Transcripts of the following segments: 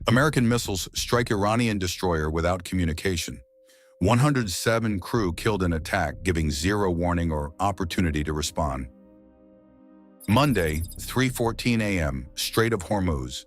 American missiles strike Iranian destroyer without communication. 107 crew killed in attack, giving zero warning or opportunity to respond. Monday, 3:14 a.m., Strait of Hormuz.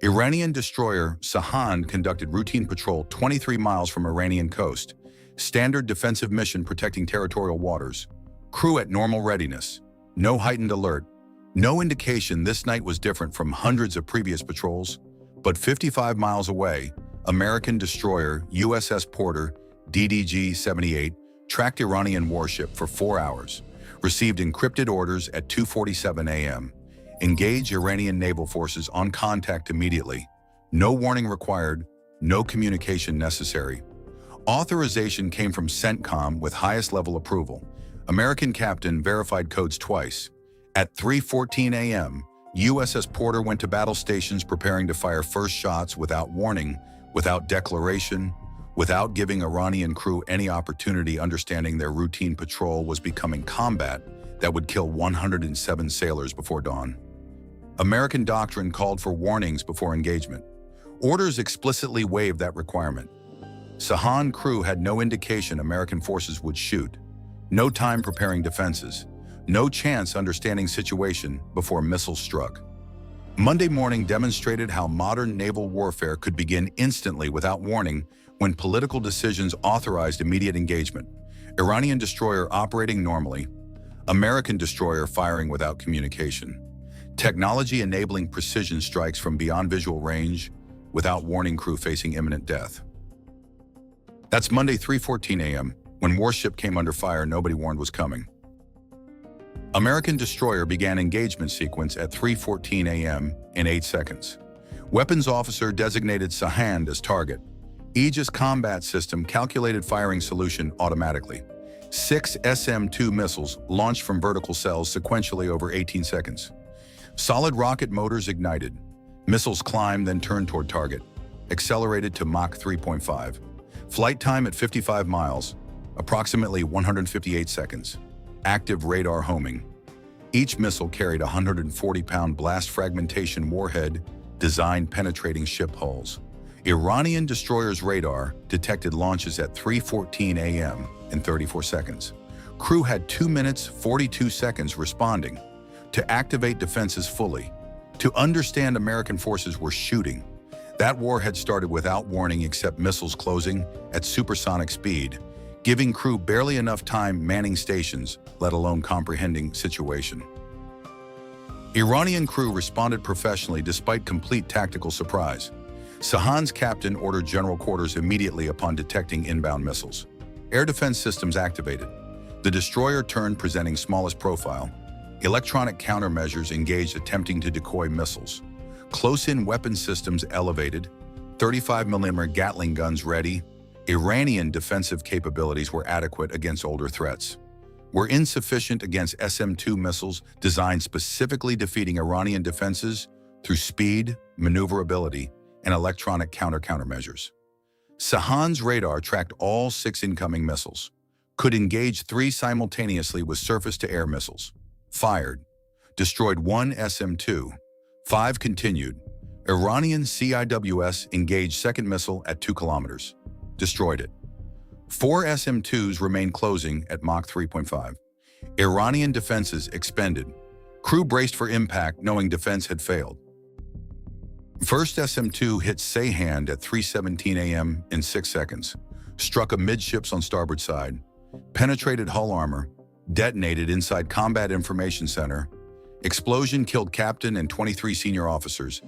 Iranian destroyer Sahand conducted routine patrol 23 miles from Iranian coast. Standard defensive mission protecting territorial waters. Crew at normal readiness. No heightened alert. No indication this night was different from hundreds of previous patrols. But 55 miles away, American destroyer USS Porter, DDG-78, tracked Iranian warship for 4 hours. Received encrypted orders at 2:47 a.m. Engage Iranian naval forces on contact immediately. No warning required, no communication necessary. Authorization came from CENTCOM with highest level approval. American captain verified codes twice. At 3:14 a.m., USS Porter went to battle stations preparing to fire first shots without warning, without declaration, without giving Iranian crew any opportunity, understanding their routine patrol was becoming combat that would kill 107 sailors before dawn. American doctrine called for warnings before engagement. Orders explicitly waived that requirement. Sahand crew had no indication American forces would shoot. No time preparing defenses. No chance understanding situation before missiles struck. Monday morning demonstrated how modern naval warfare could begin instantly without warning when political decisions authorized immediate engagement. Iranian destroyer operating normally. American destroyer firing without communication. Technology enabling precision strikes from beyond visual range without warning, crew facing imminent death. That's Monday 3:14 a.m. when warship came under fire nobody warned was coming. American destroyer began engagement sequence at 3:14 a.m. in 8 seconds. Weapons officer designated Sahand as target. Aegis combat system calculated firing solution automatically. 6 SM-2 missiles launched from vertical cells sequentially over 18 seconds. Solid rocket motors ignited. Missiles climbed, then turned toward target. Accelerated to Mach 3.5. Flight time at 55 miles, approximately 158 seconds. Active radar homing. Each missile carried a 140-pound blast fragmentation warhead designed penetrating ship hulls. Iranian destroyer's radar detected launches at 3:14 a.m. in 34 seconds. Crew had 2 minutes, 42 seconds responding. To activate defenses fully. To understand American forces were shooting. That war had started without warning except missiles closing at supersonic speed, giving crew barely enough time manning stations, let alone comprehending situation. Iranian crew responded professionally despite complete tactical surprise. Sahand's captain ordered general quarters immediately upon detecting inbound missiles. Air defense systems activated. The destroyer turned presenting smallest profile. Electronic countermeasures engaged attempting to decoy missiles. Close-in weapon systems elevated. 35mm Gatling guns ready. Iranian defensive capabilities were adequate against older threats. Were insufficient against SM-2 missiles designed specifically defeating Iranian defenses through speed, maneuverability, and electronic countermeasures. Sahand's radar tracked all 6 incoming missiles. Could engage 3 simultaneously with surface-to-air missiles. Fired. Destroyed 1 SM-2. 5 continued. Iranian CIWS engaged second missile at 2 kilometers. Destroyed it. 4 SM-2s remained closing at Mach 3.5. Iranian defenses expended. Crew braced for impact knowing defense had failed. First SM-2 hit Sahand at 3:17 a.m. in 6 seconds. Struck amidships on starboard side. Penetrated hull armor. Detonated inside Combat Information Center. Explosion killed captain and 23 senior officers.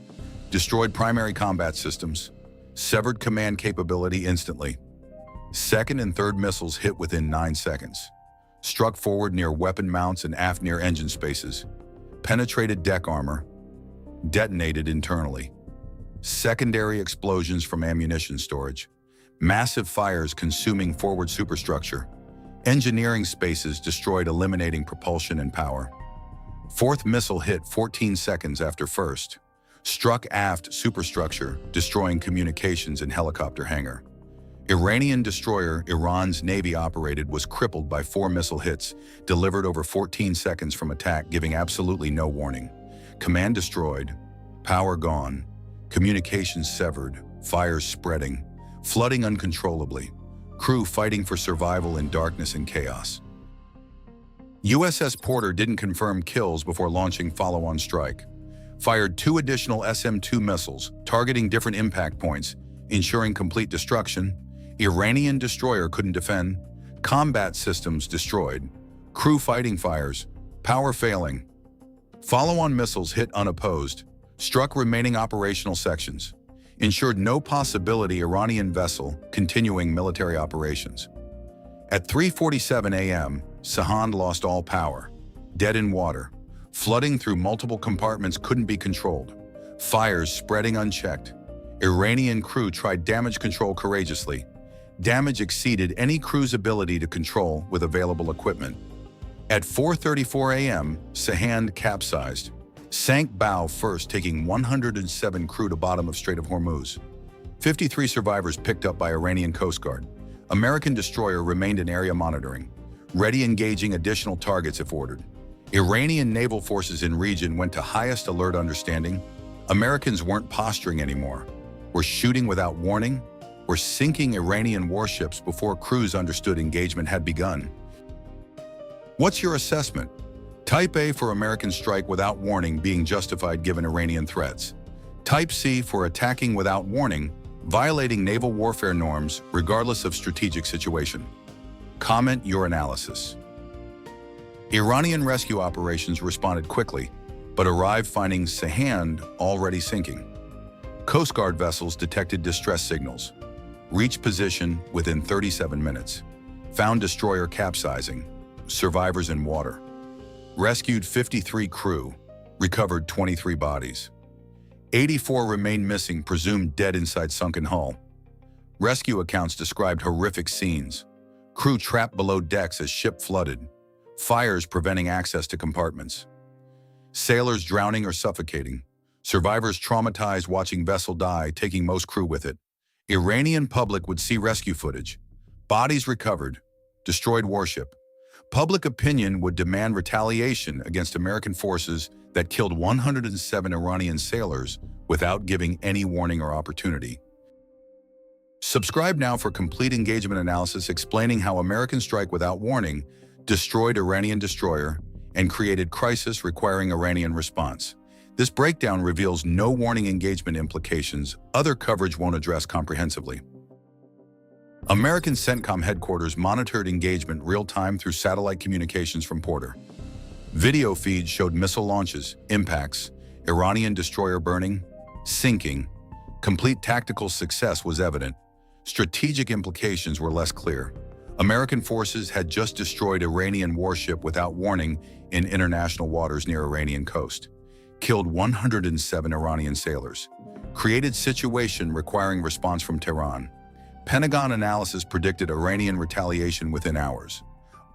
Destroyed primary combat systems. Severed command capability instantly. Second and third missiles hit within 9 seconds. Struck forward near weapon mounts and aft near engine spaces. Penetrated deck armor. Detonated internally. Secondary explosions from ammunition storage. Massive fires consuming forward superstructure. Engineering spaces destroyed, eliminating propulsion and power. Fourth missile hit 14 seconds after first. Struck aft superstructure, destroying communications and helicopter hangar. Iranian destroyer Iran's Navy operated was crippled by 4 missile hits, delivered over 14 seconds from attack, giving absolutely no warning. Command destroyed. Power gone. Communications severed, fires spreading, flooding uncontrollably, crew fighting for survival in darkness and chaos. USS Porter didn't confirm kills before launching follow-on strike. Fired 2 additional SM-2 missiles, targeting different impact points, ensuring complete destruction. Iranian destroyer couldn't defend. Combat systems destroyed. Crew fighting fires. Power failing. Follow-on missiles hit unopposed, struck remaining operational sections, ensured no possibility Iranian vessel continuing military operations. At 3:47 a.m., Sahand lost all power, dead in water. Flooding through multiple compartments couldn't be controlled. Fires spreading unchecked. Iranian crew tried damage control courageously. Damage exceeded any crew's ability to control with available equipment. At 4:34 a.m., Sahand capsized, sank bow first, taking 107 crew to bottom of Strait of Hormuz. 53 survivors picked up by Iranian Coast Guard. American destroyer remained in area monitoring, ready engaging additional targets if ordered. Iranian naval forces in region went to highest alert understanding. Americans weren't posturing anymore. We're shooting without warning. We're sinking Iranian warships before crews understood engagement had begun. What's your assessment? Type A for American strike without warning being justified given Iranian threats. Type C for attacking without warning, violating naval warfare norms regardless of strategic situation. Comment your analysis. Iranian rescue operations responded quickly, but arrived finding Sahand already sinking. Coast Guard vessels detected distress signals, reached position within 37 minutes, found destroyer capsizing, survivors in water. Rescued 53 crew, recovered 23 bodies. 84 remain missing, presumed dead inside sunken hull. Rescue accounts described horrific scenes. Crew trapped below decks as ship flooded. Fires preventing access to compartments. Sailors drowning or suffocating. Survivors traumatized watching vessel die, taking most crew with it. Iranian public would see rescue footage. Bodies recovered. Destroyed warship. Public opinion would demand retaliation against American forces that killed 107 Iranian sailors without giving any warning or opportunity. Subscribe now for complete engagement analysis explaining how American strike without warning destroyed Iranian destroyer and created crisis requiring Iranian response. This breakdown reveals no warning engagement implications other coverage won't address comprehensively. American CENTCOM headquarters monitored engagement real-time through satellite communications from Porter. Video feeds showed missile launches, impacts, Iranian destroyer burning, sinking. Complete tactical success was evident. Strategic implications were less clear. American forces had just destroyed Iranian warship without warning in international waters near Iranian coast. Killed 107 Iranian sailors. Created situation requiring response from Tehran. Pentagon analysis predicted Iranian retaliation within hours.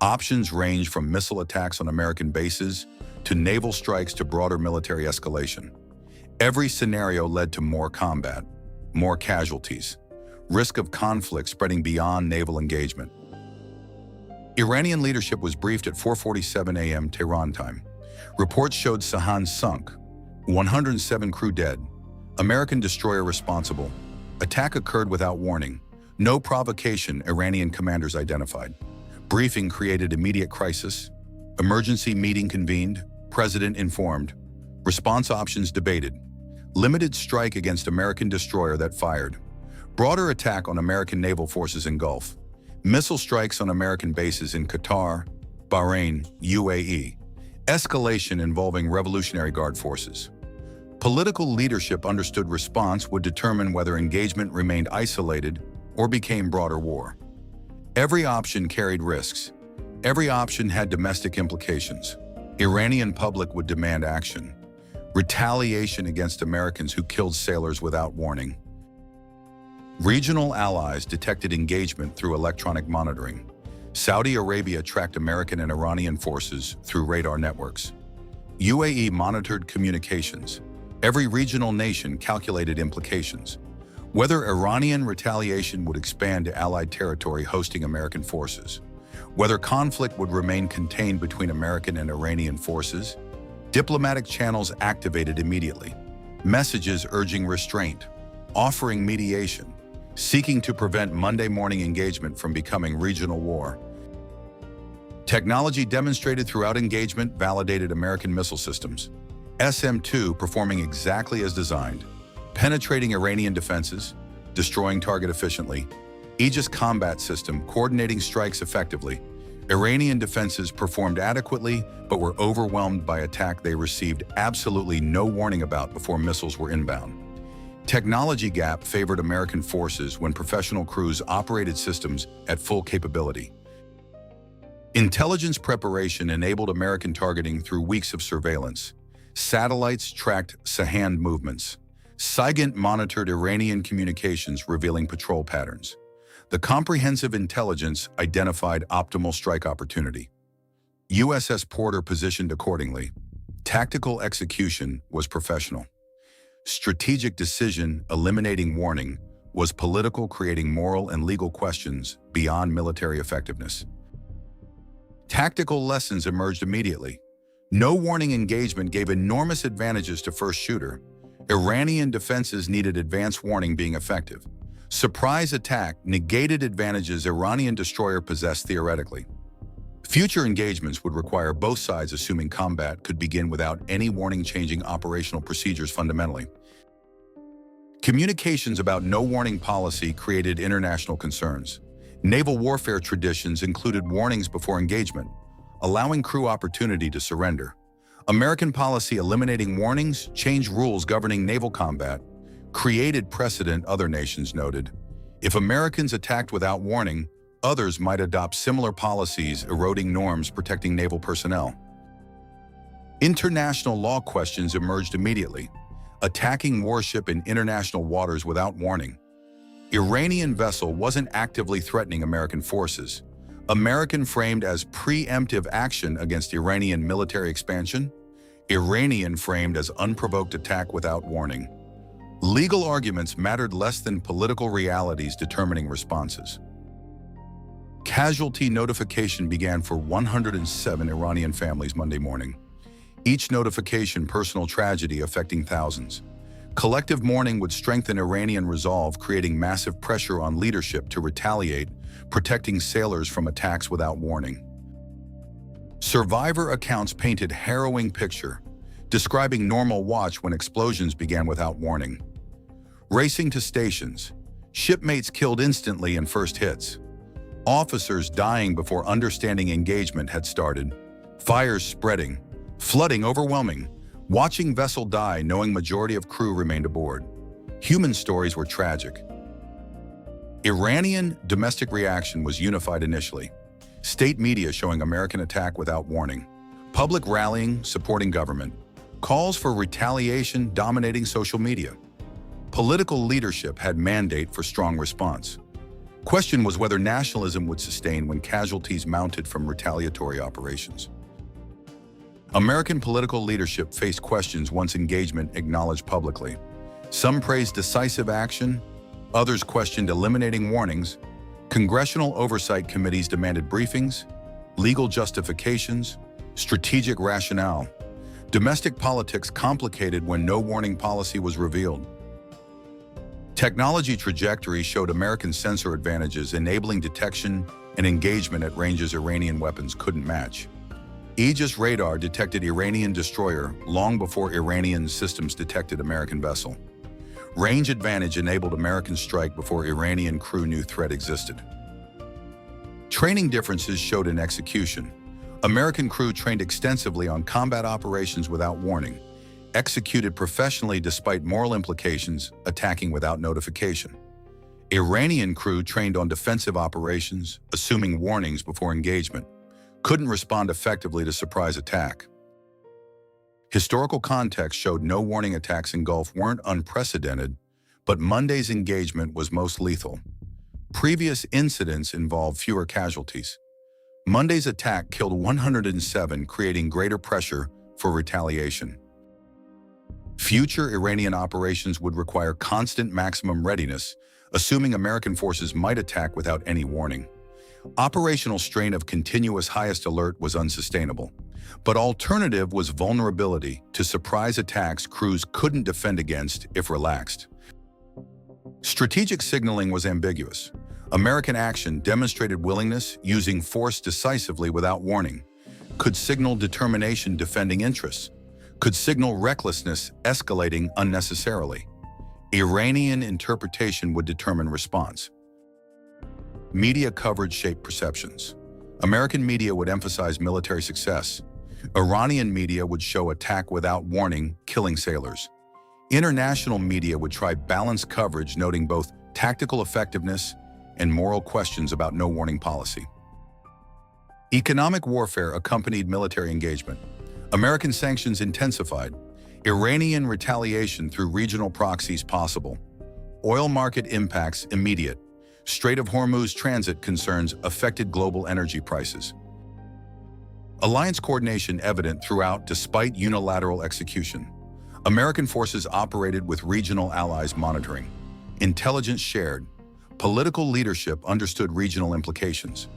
Options range from missile attacks on American bases to naval strikes to broader military escalation. Every scenario led to more combat, more casualties, risk of conflict spreading beyond naval engagement. Iranian leadership was briefed at 4:47 a.m. Tehran time. Reports showed Sahand sunk, 107 crew dead, American destroyer responsible. Attack occurred without warning. No provocation, Iranian commanders identified. Briefing created immediate crisis. Emergency meeting convened. President informed. Response options debated. Limited strike against American destroyer that fired. Broader attack on American naval forces in Gulf. Missile strikes on American bases in Qatar, Bahrain, UAE. Escalation involving Revolutionary Guard forces. Political leadership understood response would determine whether engagement remained isolated or became broader war. Every option carried risks. Every option had domestic implications. Iranian public would demand action. Retaliation against Americans who killed sailors without warning. Regional allies detected engagement through electronic monitoring. Saudi Arabia tracked American and Iranian forces through radar networks. UAE monitored communications. Every regional nation calculated implications. Whether Iranian retaliation would expand to allied territory hosting American forces. Whether conflict would remain contained between American and Iranian forces. Diplomatic channels activated immediately. messages urging restraint, offering mediation, seeking to prevent Monday morning engagement from becoming regional war. Technology demonstrated throughout engagement validated American missile systems. SM-2 performing exactly as designed, penetrating Iranian defenses, destroying target efficiently, Aegis combat system coordinating strikes effectively. Iranian defenses performed adequately but were overwhelmed by attack they received absolutely no warning about before missiles were inbound. Technology gap favored American forces when professional crews operated systems at full capability. Intelligence preparation enabled American targeting through weeks of surveillance. Satellites tracked Sahand movements. SIGINT monitored Iranian communications revealing patrol patterns. The comprehensive intelligence identified optimal strike opportunity. USS Porter positioned accordingly. Tactical execution was professional. Strategic decision, eliminating warning, was political, creating moral and legal questions beyond military effectiveness. Tactical lessons emerged immediately. No warning engagement gave enormous advantages to first shooter. Iranian defenses needed advance warning being effective. Surprise attack negated advantages Iranian destroyer possessed theoretically. Future engagements would require both sides assuming combat could begin without any warning, changing operational procedures fundamentally. Communications about no warning policy created international concerns. Naval warfare traditions included warnings before engagement, allowing crew opportunity to surrender. American policy eliminating warnings changed rules governing naval combat, created precedent other nations noted. If Americans attacked without warning, others might adopt similar policies, eroding norms protecting naval personnel. International law questions emerged immediately. Attacking warship in international waters without warning. Iranian vessel wasn't actively threatening American forces. American framed as preemptive action against Iranian military expansion. Iranian framed as unprovoked attack without warning. Legal arguments mattered less than political realities determining responses. Casualty notification began for 107 Iranian families Monday morning. Each notification personal tragedy affecting thousands. Collective mourning would strengthen Iranian resolve, creating massive pressure on leadership to retaliate, protecting sailors from attacks without warning. Survivor accounts painted harrowing picture, describing normal watch when explosions began without warning. Racing to stations, shipmates killed instantly in first hits. Officers dying before understanding engagement had started. Fires spreading, flooding overwhelming. Watching vessel die knowing majority of crew remained aboard. Human stories were tragic. Iranian domestic reaction was unified initially. State media showing American attack without warning. Public rallying supporting government. Calls for retaliation dominating social media. Political leadership had mandate for strong response. Question was whether nationalism would sustain when casualties mounted from retaliatory operations. American political leadership faced questions once engagement acknowledged publicly. Some praised decisive action, others questioned eliminating warnings. Congressional oversight committees demanded briefings, legal justifications, strategic rationale. Domestic politics complicated when no warning policy was revealed. Technology trajectory showed American sensor advantages, enabling detection and engagement at ranges Iranian weapons couldn't match. Aegis radar detected Iranian destroyer long before Iranian systems detected American vessel. Range advantage enabled American strike before Iranian crew knew threat existed. Training differences showed in execution. American crew trained extensively on combat operations without warning, executed professionally despite moral implications, attacking without notification. Iranian crew trained on defensive operations, assuming warnings before engagement, couldn't respond effectively to surprise attack. Historical context showed no warning attacks in Gulf weren't unprecedented, but Monday's engagement was most lethal. Previous incidents involved fewer casualties. Monday's attack killed 107, creating greater pressure for retaliation. Future Iranian operations would require constant maximum readiness, assuming American forces might attack without any warning. Operational strain of continuous highest alert was unsustainable. But alternative was vulnerability to surprise attacks crews couldn't defend against if relaxed. Strategic signaling was ambiguous. American action demonstrated willingness using force decisively without warning, could signal determination defending interests, could signal recklessness escalating unnecessarily. Iranian interpretation would determine response. Media coverage shaped perceptions. American media would emphasize military success. Iranian media would show attack without warning, killing sailors. International media would try balanced coverage, noting both tactical effectiveness and moral questions about no warning policy. Economic warfare accompanied military engagement. American sanctions intensified. Iranian retaliation through regional proxies possible. Oil market impacts immediate. Strait of Hormuz transit concerns affected global energy prices. Alliance coordination evident throughout despite unilateral execution. American forces operated with regional allies monitoring. Intelligence shared. Political leadership understood regional implications.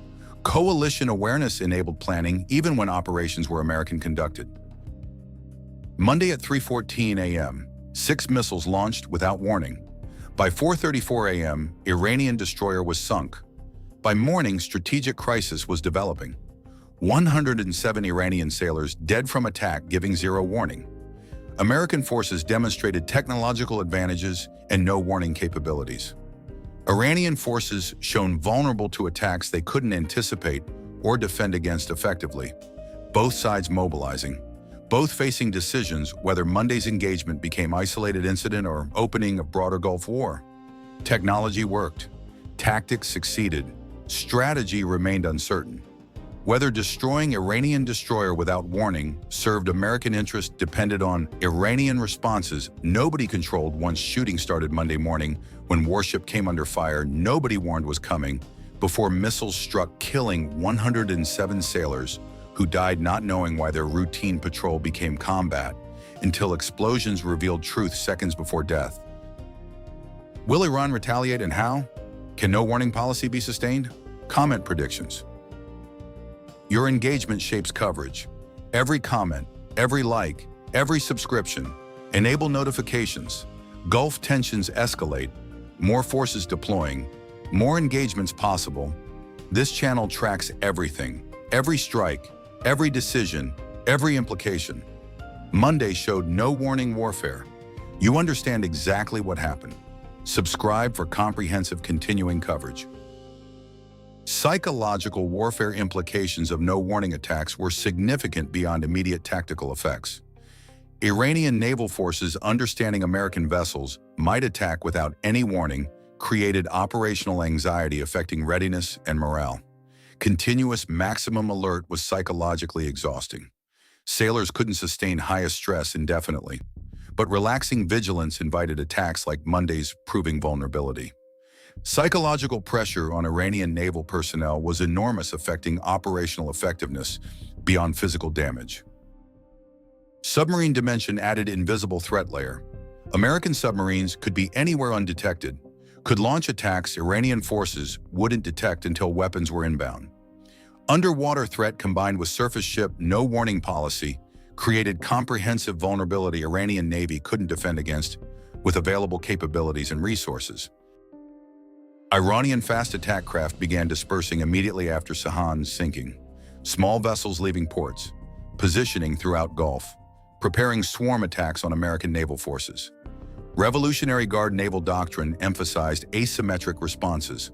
Coalition awareness enabled planning even when operations were American conducted. Monday at 3:14 a.m., 6 missiles launched without warning. By 4:34 a.m., Iranian destroyer was sunk. By morning, strategic crisis was developing. 107 Iranian sailors dead from attack, giving zero warning. American forces demonstrated technological advantages and no warning capabilities. Iranian forces shown vulnerable to attacks they couldn't anticipate or defend against effectively. Both sides mobilizing. Both facing decisions whether Monday's engagement became isolated incident or opening a broader Gulf War. Technology worked. Tactics succeeded. Strategy remained uncertain. Whether destroying Iranian destroyer without warning served American interest depended on Iranian responses nobody controlled once shooting started Monday morning. When Warship came under fire, nobody warned was coming before missiles struck, killing 107 sailors who died not knowing why their routine patrol became combat, until explosions revealed truth seconds before death. Will Iran retaliate and how? Can no warning policy be sustained? Comment predictions. Your engagement shapes coverage. Every comment, every like, every subscription. Enable notifications. Gulf tensions escalate. More forces deploying. More engagements possible. This channel tracks everything. Every strike, every decision, every implication. Monday showed no warning warfare. You understand exactly what happened. Subscribe for comprehensive continuing coverage. Psychological warfare implications of no warning attacks were significant beyond immediate tactical effects. Iranian naval forces understanding American vessels might attack without any warning created operational anxiety affecting readiness and morale. Continuous maximum alert was psychologically exhausting. Sailors couldn't sustain highest stress indefinitely, but relaxing vigilance invited attacks like Monday's, proving vulnerability. Psychological pressure on Iranian naval personnel was enormous, affecting operational effectiveness beyond physical damage. Submarine dimension added invisible threat layer. American submarines could be anywhere undetected, could launch attacks Iranian forces wouldn't detect until weapons were inbound. Underwater threat combined with surface ship no warning policy created comprehensive vulnerability Iranian Navy couldn't defend against with available capabilities and resources. Iranian fast attack craft began dispersing immediately after Sahand sinking. Small vessels leaving ports, positioning throughout Gulf, preparing swarm attacks on American naval forces. Revolutionary Guard naval doctrine emphasized asymmetric responses.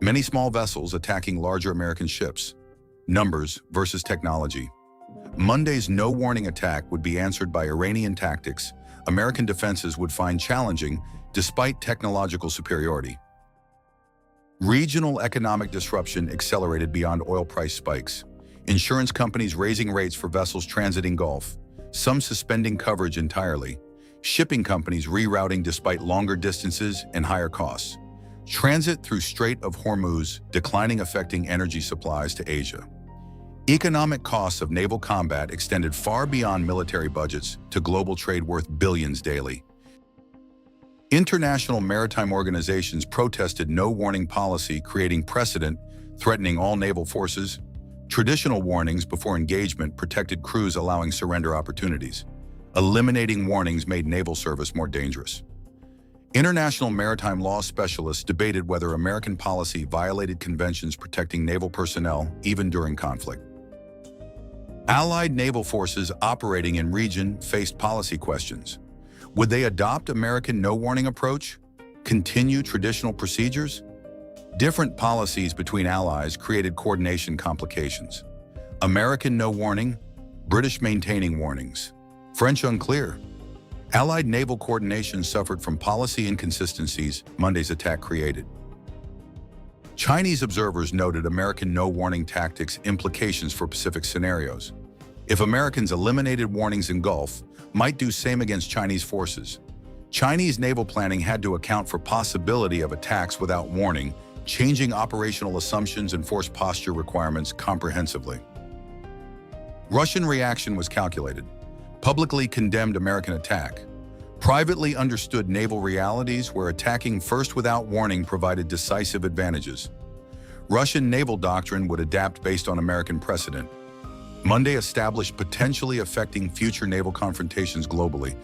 Many small vessels attacking larger American ships. Numbers versus technology. Monday's no warning attack would be answered by Iranian tactics American defenses would find challenging despite technological superiority. Regional economic disruption accelerated beyond oil price spikes. Insurance companies raising rates for vessels transiting Gulf, some suspending coverage entirely. Shipping companies rerouting despite longer distances and higher costs. Transit through Strait of Hormuz declining, affecting energy supplies to Asia. Economic costs of naval combat extended far beyond military budgets to global trade worth billions daily. International maritime organizations protested no warning policy, creating precedent, threatening all naval forces. Traditional warnings before engagement protected crews, allowing surrender opportunities. Eliminating warnings made naval service more dangerous. International maritime law specialists debated whether American policy violated conventions protecting naval personnel even during conflict. Allied naval forces operating in region faced policy questions. Would they adopt American no-warning approach? Continue traditional procedures? Different policies between allies created coordination complications. American no warning, British maintaining warnings. French unclear. Allied naval coordination suffered from policy inconsistencies Monday's attack created. Chinese observers noted American no-warning tactics implications for Pacific scenarios. If Americans eliminated warnings in Gulf, might do same against Chinese forces. Chinese naval planning had to account for possibility of attacks without warning, changing operational assumptions and force posture requirements comprehensively. Russian reaction was calculated. Publicly condemned American attack. Privately understood naval realities where attacking first without warning provided decisive advantages. Russian naval doctrine would adapt based on American precedent. Monday established potentially affecting future naval confrontations globally.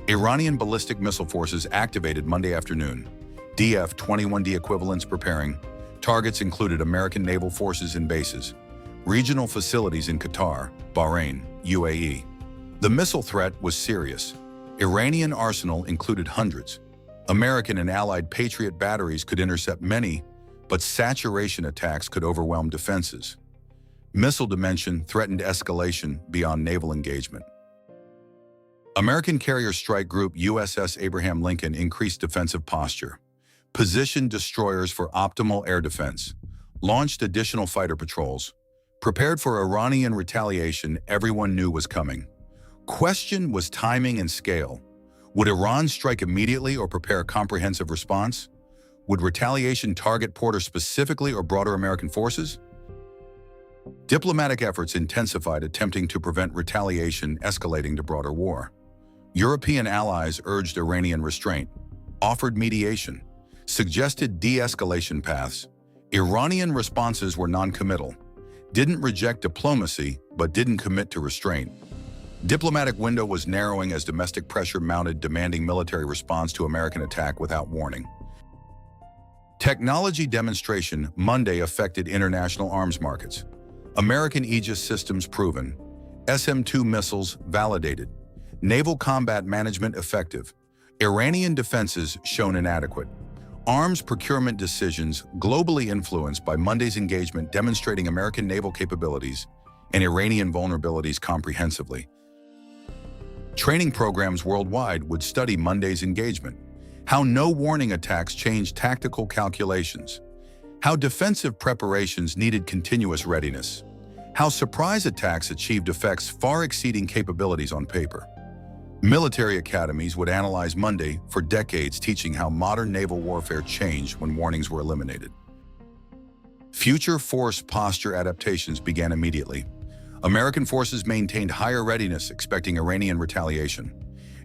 Iranian ballistic missile forces activated Monday afternoon. DF-21D equivalents preparing. Targets included American naval forces and bases, regional facilities in Qatar, Bahrain, UAE. The missile threat was serious. Iranian arsenal included hundreds. American and allied Patriot batteries could intercept many, but saturation attacks could overwhelm defenses. Missile dimension threatened escalation beyond naval engagement. American carrier strike group USS Abraham Lincoln increased defensive posture. Positioned destroyers for optimal air defense. Launched additional fighter patrols. Prepared for Iranian retaliation everyone knew was coming. Question was timing and scale. Would Iran strike immediately or prepare a comprehensive response? Would retaliation target Porter specifically or broader American forces? Diplomatic efforts intensified, attempting to prevent retaliation escalating to broader war. European allies urged Iranian restraint, offered mediation, suggested de-escalation paths. Iranian responses were non-committal, didn't reject diplomacy, but didn't commit to restraint. Diplomatic window was narrowing as domestic pressure mounted, demanding military response to American attack without warning. Technology demonstration Monday affected international arms markets. American Aegis systems proven. SM-2 missiles validated. Naval combat management effective. Iranian defenses shown inadequate. Arms procurement decisions globally influenced by Monday's engagement, demonstrating American naval capabilities and Iranian vulnerabilities comprehensively. Training programs worldwide would study Monday's engagement. How no-warning attacks changed tactical calculations. How defensive preparations needed continuous readiness. How surprise attacks achieved effects far exceeding capabilities on paper. Military academies would analyze Monday for decades, teaching how modern naval warfare changed when warnings were eliminated. Future force posture adaptations began immediately. American forces maintained higher readiness, expecting Iranian retaliation.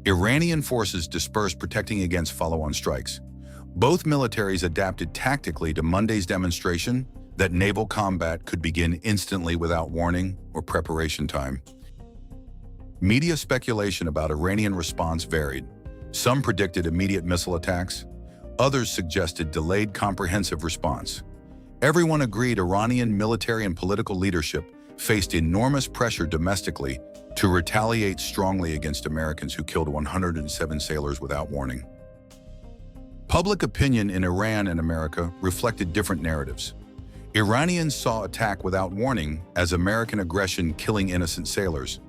Iranian forces dispersed, protecting against follow-on strikes. Both militaries adapted tactically to Monday's demonstration that naval combat could begin instantly without warning or preparation time. Media speculation about Iranian response varied. Some predicted immediate missile attacks. Others suggested delayed comprehensive response. Everyone agreed Iranian military and political leadership faced enormous pressure domestically to retaliate strongly against Americans who killed 107 sailors without warning. Public opinion in Iran and America reflected different narratives. Iranians saw attack without warning as American aggression, killing innocent sailors.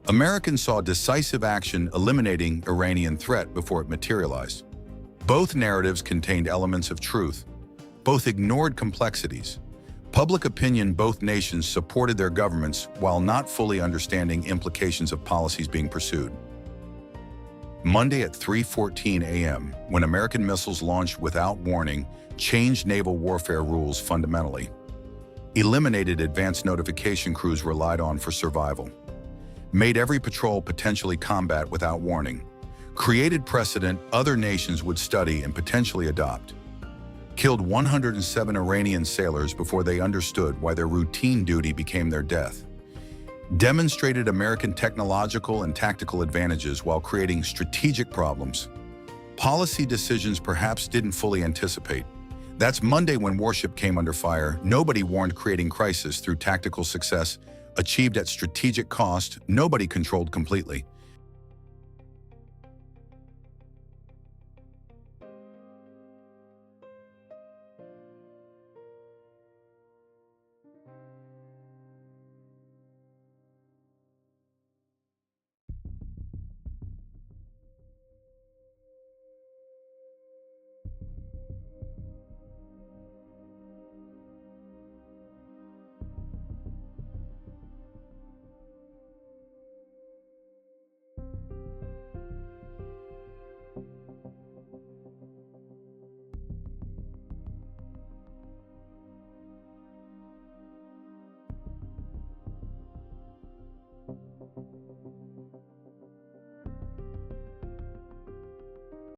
Americans saw decisive action, eliminating Iranian threat before it materialized. Both narratives contained elements of truth. Both ignored complexities. Public opinion, both nations supported their governments while not fully understanding implications of policies being pursued. Monday at 3:14 a.m., when American missiles launched without warning, changed naval warfare rules fundamentally. Eliminated advanced notification crews relied on for survival. Made every patrol potentially combat without warning. Created precedent other nations would study and potentially adopt. killed 107 Iranian sailors before they understood why their routine duty became their death. Demonstrated American technological and tactical advantages while creating strategic problems. Policy decisions perhaps didn't fully anticipate. That's Monday when Warship came under fire. Nobody warned creating crisis through tactical success, achieved at strategic cost, nobody controlled completely.